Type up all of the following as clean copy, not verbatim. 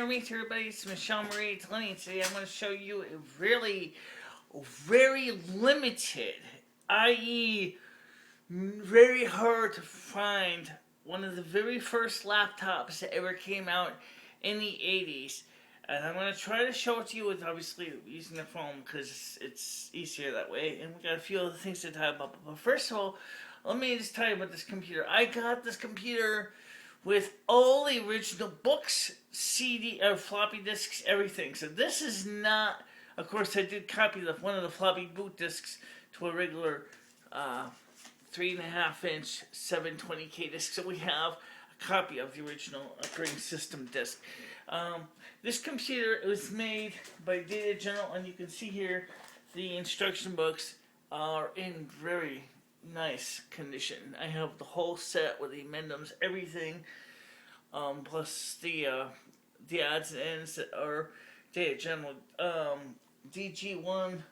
underneath everybody, it's MicheleMarieDalene. Today I'm going to show you a really very limited, i.e. very hard to find, one of the very first laptops that ever came out in the 80s. And I'm going to try to show it to you with, obviously, using the phone because it's easier that way. And we got a few other things to talk about. But first of all, let me just tell you about this computer. I got this computer with all the original books, CD, floppy disks, everything. So this is not, of course, I did copy one of the floppy boot disks to a regular 3.5-inch 720K disc. So we have a copy of the original operating system disc. This computer was made by Data General, and you can see here the instruction books are in very nice condition. I have the whole set with the amendments, everything, plus the odds and ends that are Data General. DG1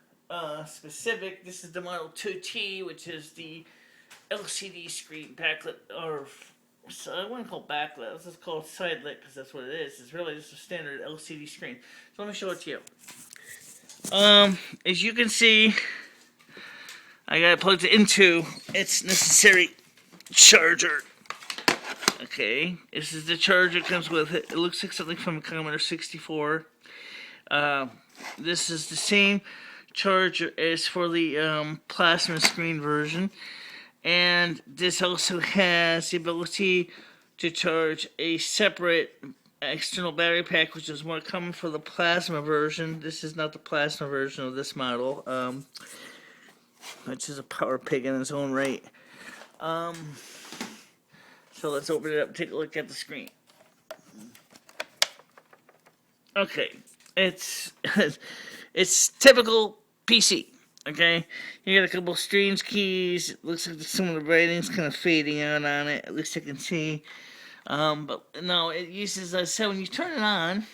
specific. This is the Model 2T, which is the LCD screen backlit, or so I wouldn't call it backlit. Let's just call it side lit because that's what it is. It's really just a standard LCD screen. So let me show it to you. As you can see, I got it plugged into its necessary charger. Okay, this is the charger it comes with. It looks like something from a Commodore 64. This is the same charger as for the plasma screen version. And this also has the ability to charge a separate external battery pack, which is more common for the plasma version. This is not the plasma version of this model, which is a power pig in its own right. So let's open it up and take a look at the screen. Okay, it's typical PC. Okay, you got a couple of strange keys. It looks like some of the writing's kind of fading out on it. At least I can see. But no, it uses, as I said, when you turn it on,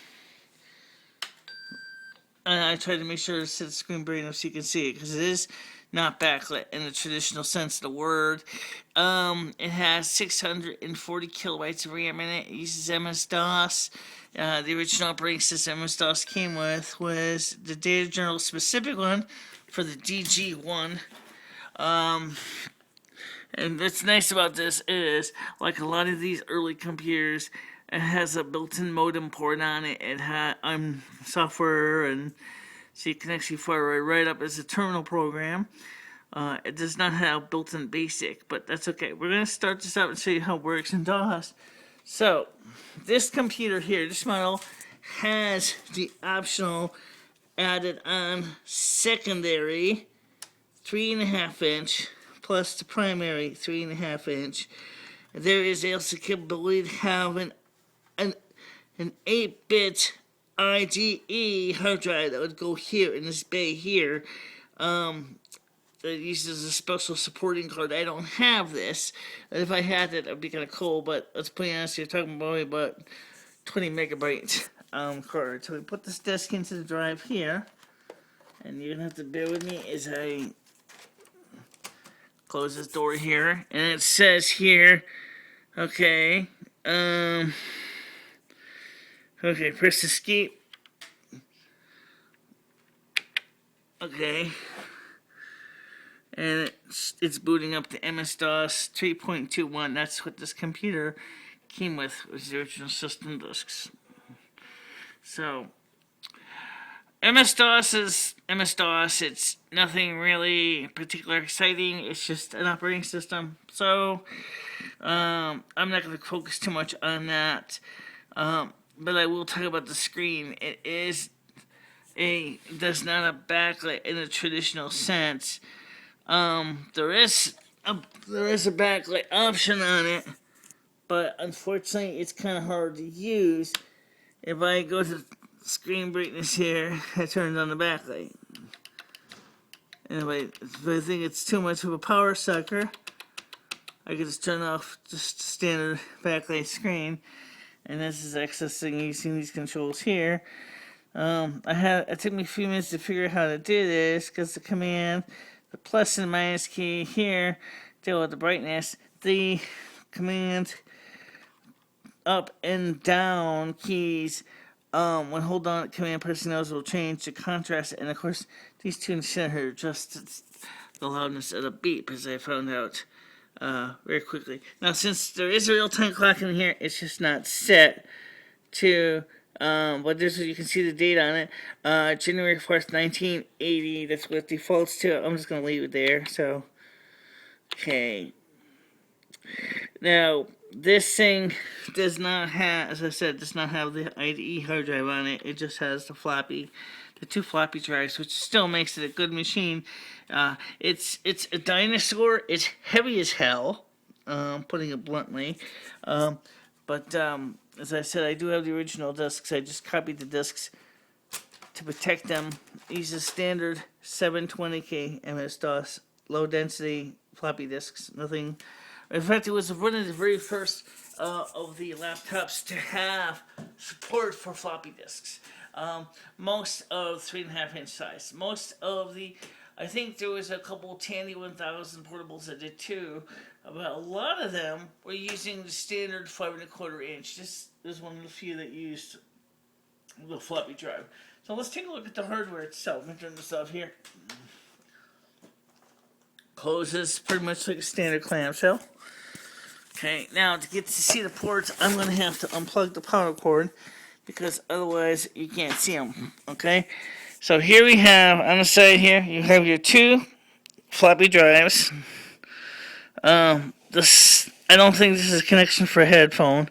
and I tried to make sure to set the screen bright enough so you can see it, because it is not backlit in the traditional sense of the word. It has 640 kilobytes of RAM in it. It uses MS-DOS. The original operating system MS-DOS came with was the Data General specific one for the DG1. And what's nice about this is, like a lot of these early computers, it has a built-in modem port on it. It has software, and so you can actually fire it right up as a terminal program. It does not have built-in BASIC, but that's okay. We're going to start this out and show you how it works in DOS. So, this computer here, this model, has the optional added on secondary 3.5-inch plus the primary 3.5-inch. There is also capability to have an 8-bit IDE hard drive that would go here in this bay here. It uses a special supporting card. I don't have this. If I had it, that'd be kind of cool. But let's be honest, you're talking about 20 megabyte card. So we put this disk into the drive here, and you're gonna have to bear with me as I close this door here. And it says here, okay, okay, press escape. Okay. And it's booting up the MS-DOS 3.21. That's what this computer came with the original system disks. So, MS-DOS is MS-DOS. It's nothing really particularly exciting. It's just an operating system. So, I'm not going to focus too much on that. But I will talk about the screen. It does not have backlit in a traditional sense. There is a backlight option on it, but unfortunately it's kind of hard to use. If I go to screen brightness here, I turn on the backlight. And if I think it's too much of a power sucker, I can just turn off just standard backlight screen. And this is accessing using these controls here. It took me a few minutes to figure out how to do this because the command, the plus and minus key here deal with the brightness. The command up and down keys when hold on command pressing those will change the contrast, and of course these two in the center here adjust the loudness of the beep, as I found out very quickly. Now, since there is a real-time clock in here, it's just not set to, but this is, you can see the date on it, January 4th, 1980, that's what it defaults to. I'm just going to leave it there, so, okay. Now, this thing does not have, as I said, does not have the IDE hard drive on it. It just has the two floppy drives, which still makes it a good machine. It's a dinosaur. It's heavy as hell, putting it bluntly. But as I said, I do have the original discs. I just copied the discs to protect them. These are standard 720K MS-DOS, low density floppy disks. Nothing. In fact, it was one of the very first of the laptops to have support for floppy disks. Most of 3.5-inch size. Most of the, I think there was a couple Tandy 1000 portables that did too, but a lot of them were using the standard 5.25-inch. This is one of the few that used the floppy drive. So let's take a look at the hardware itself. Let me turn this off here. Closes pretty much like a standard clamshell. Okay, now to get to see the ports, I'm going to have to unplug the power cord because otherwise you can't see them. Okay, so here we have, on the side here, you have your two floppy drives. This, I don't think this is a connection for a headphone.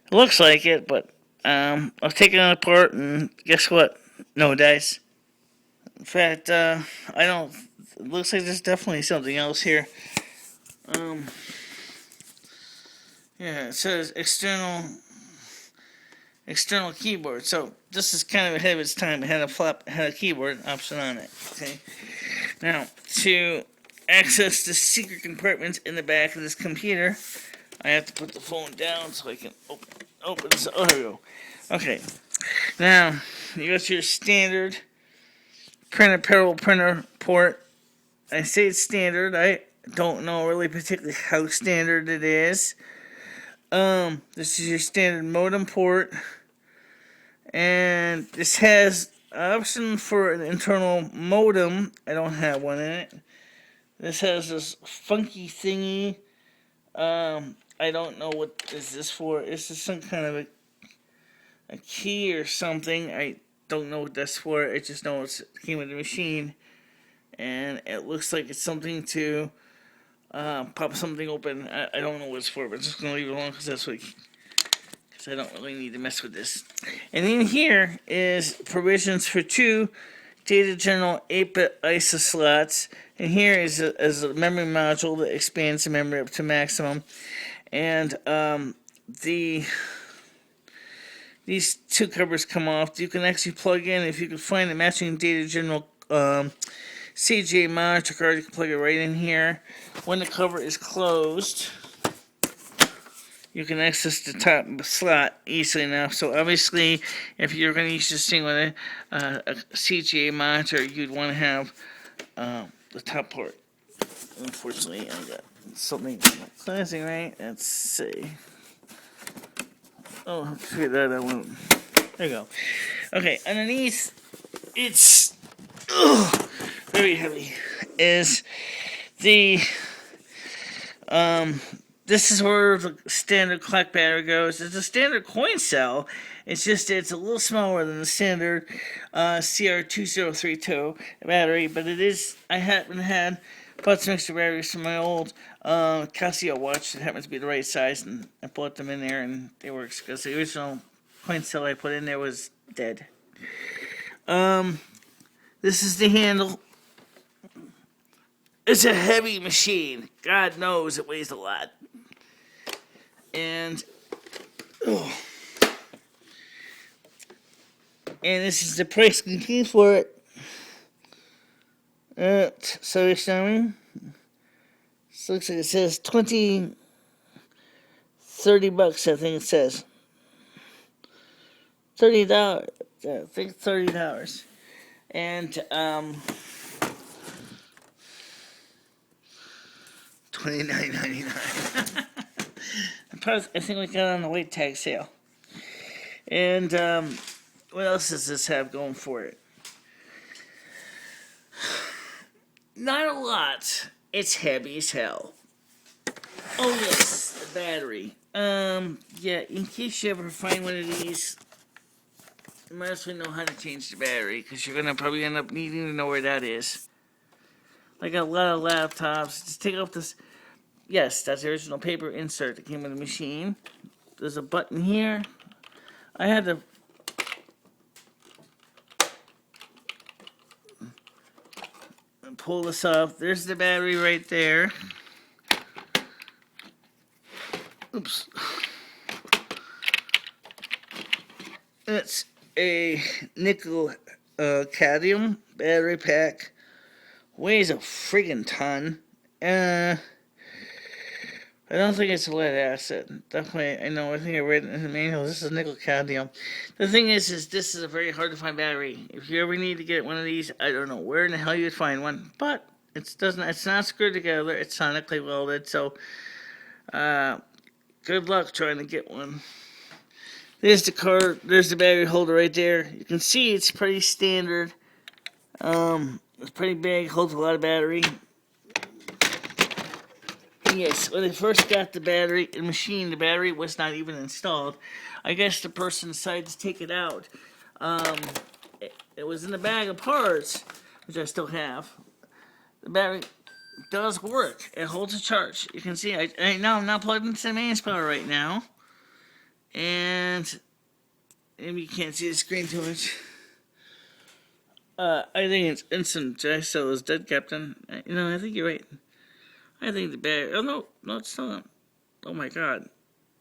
It looks like it, but I'll take it apart and guess what? No dice. In fact, I don't, it looks like there's definitely something else here. Yeah, it says external keyboard. So this is kind of ahead of its time. It had a keyboard option on it. Okay. Now to access the secret compartments in the back of this computer, I have to put the phone down so I can open this. Oh, there we go. Okay. Now you got your standard printer parallel printer port. I say it's standard. I don't know really particularly how standard it is. This is your standard modem port, and this has an option for an internal modem. I don't have one in it. This has this funky thingy. I don't know what is this for. Is this some kind of a key or something? I don't know what that's for. I just know it came with the machine, and it looks like it's something to pop something open. I don't know what it's for, but I'm just going to leave it alone because that's what, because I don't really need to mess with this. And in here is provisions for two Data General 8-bit ISA slots. And here is a memory module that expands the memory up to maximum. And these two covers come off. You can actually plug in, if you can find a matching Data General CGA monitor card, you can plug it right in here. When the cover is closed, you can access the top slot easily enough. So obviously, if you're going to use this thing with a CGA monitor, you'd want to have the top port. Unfortunately, I got something closing right. Let's see. Oh, I have to figure that out. There you go. Okay, underneath, it's very heavy. Is the this is where the standard clock battery goes. It's a standard coin cell. It's just it's a little smaller than the standard CR2032 battery, but it is. I haven't had bought some extra batteries from my old Casio watch that happens to be the right size, and I put them in there, and they work because the original coin cell I put in there was dead. This is the handle. It's a heavy machine. God knows it weighs a lot. And this is the price you pay for it. So you're showing. So looks like it says $30, I think it says. $30. I think $30. And $29.99. I think we got it on the weight tag sale. And What else does this have going for it? Not a lot. It's heavy as hell. Oh yes, the battery. Yeah, in case you ever find one of these, you might as well know how to change the battery, because you're gonna probably end up needing to know where that is. Like a lot of laptops, just take off this. Yes, that's the original paper insert that came with the machine. There's a button here. I had to pull this off. There's the battery right there. Oops. It's a nickel cadmium battery pack. Weighs a friggin' ton. I don't think it's a lead acid. Definitely, I know. I think I read it in the manual. This is nickel cadmium. The thing is this is a very hard to find battery. If you ever need to get one of these, I don't know where in the hell you'd find one. But it's not screwed together. It's sonically welded. So, good luck trying to get one. There's the card. There's the battery holder right there. You can see it's pretty standard. It's pretty big. Holds a lot of battery. Yes, when they first got the machine, the battery was not even installed. I guess the person decided to take it out. It was in the bag of parts, which I still have. The battery does work. It holds a charge. You can see, I'm not plugged into the mains power right now. And maybe you can't see the screen too much. I think it's instant. I still is dead, Captain. I think you're right. I think the battery. Oh no, it's still not. Oh my god,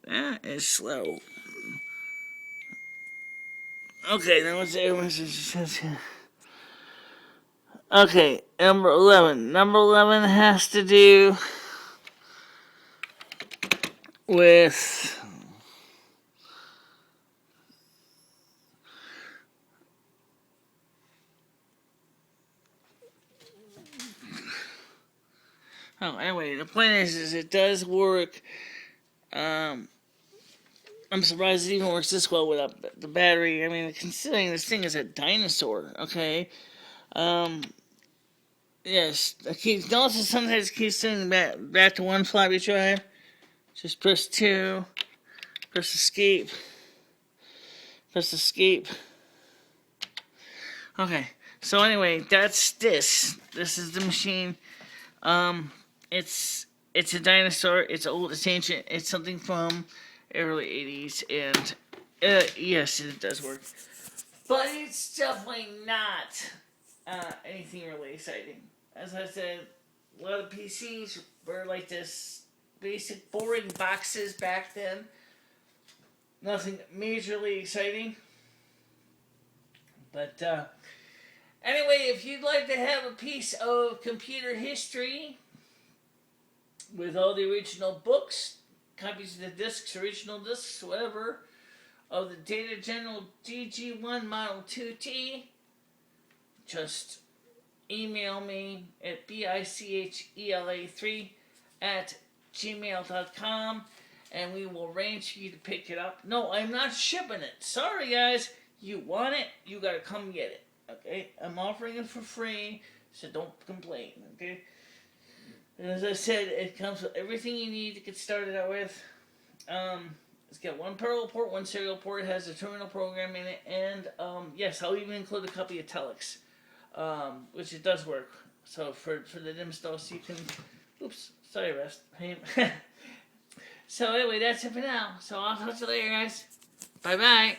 that is slow. Okay, now what's the message says here? Okay, number 11. Number 11 has to do with anyway, the point is it does work. I'm surprised it even works this well without the battery. I mean, considering this thing is a dinosaur, okay? Yes, notice sometimes it keeps sending back to one floppy drive. Just press 2, press escape, press escape. Okay, so anyway, that's this. This is the machine. It's a dinosaur. It's old. It's ancient. It's something from early 80s, and yes, it does work. But it's definitely not anything really exciting. As I said, a lot of PCs were like this basic boring boxes back then. Nothing majorly exciting. But anyway, if you'd like to have a piece of computer history with all the original books, copies of the discs, original discs, whatever, of the Data General DG1 Model 2T, just email me at bichela3@gmail.com and we will arrange for you to pick it up. No, I'm not shipping it. Sorry, guys. You want it, you gotta come get it. Okay? I'm offering it for free, so don't complain. Okay? And as I said, it comes with everything you need to get started out with. It's got one parallel port, one serial port. It has a terminal program in it, and yes, I'll even include a copy of Telex, which it does work. So for the install, you can. Oops, sorry, Rest. So anyway, that's it for now. So I'll talk to you later, guys. Bye bye.